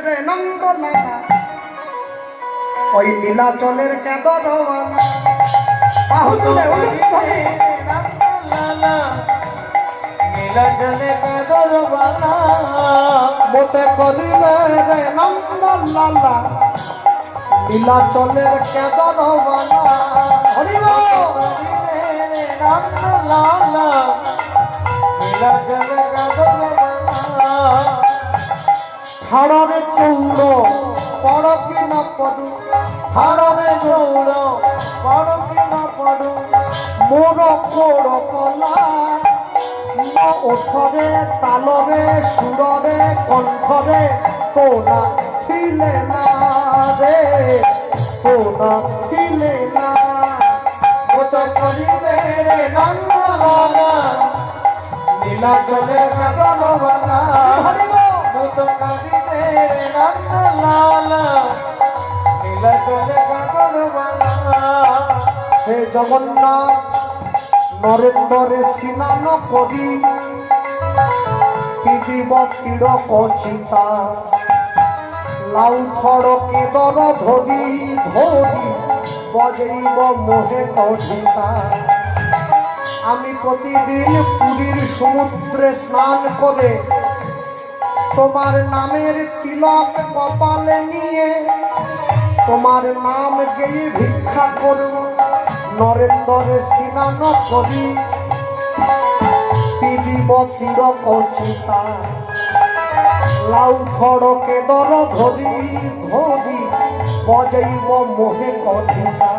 রে নন্দলালা ওই নীলাচলের কেদরওয়ালা বাহু তুলে উলুধ্বনি নন্দলালা নীলাচলের কেদরওয়ালা মোতে করিলে রে নন্দলালা নীলাচলের কেদরওয়ালা হরি বল নন্দলালা নীলাচলের কেদরওয়ালা হাড়রে চৌড় পড় কিনা পড়ু হাড়রে চৌড় পড় কিনা পড়ু মোর কোড় কলা ওঠরে তালরে সুররে কণ্ঠরে তোরা ছিলে না রে তোরা ছিলে না ওটা করিলে রে নন্দলালা নীলাচলের কেদরওয়ালা হরি বল মুত কাঁদিলে নন্দলালা নীলাচলের কেদরওয়ালা হে জগন্নাথ নরেন্দ্রে স্নান করি পিদিব তীর কচিতা লাউ থড় কেদর ধরি ধরি বজেইব মোহে কঠিতা আমি প্রতিদিন পুরীর সমুদ্রে স্নান করে তোমার নামের তিলক কপালে নিয়ে তোমার নাম গেয়ে ভিক্ষা করব নরেন্দ্রে স্নান করি পিদিব তীর কচিতা লাউ খড় কেদর ধরি ধরি বজেইব মোহে কঠিতা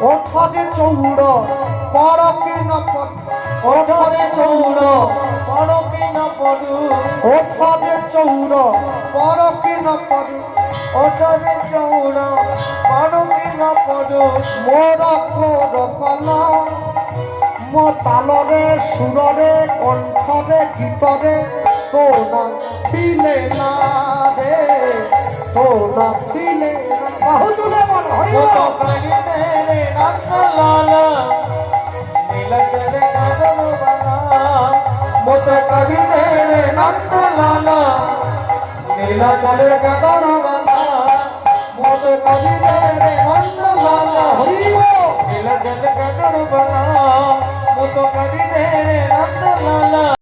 ওঠরে চৌড় পড় কিনা পড় ওঠরে চৌড় পড় কিনা পড়ু ওঠরে চৌড় পড় কিনা পড় ওঠরে চৌড় পড় কিনা পড়ু মোর কোর কলা মো তালরে সুররে কণ্ঠরে গীতরে তোনা ফিলে না রে তোনা ফিলে না বাহু তুলে বল হরি মুত বল কাঁদিলে নন্দলালা নীলাচলের কেদরওয়ালা মোতে করিলে রে নন্দলালা নীলাচলের কেদরওয়ালা মোতে করিলে রে নন্দলালা হরি বল নীলাচলের কেদরওয়ালা মুত কাঁদিলে নন্দলালা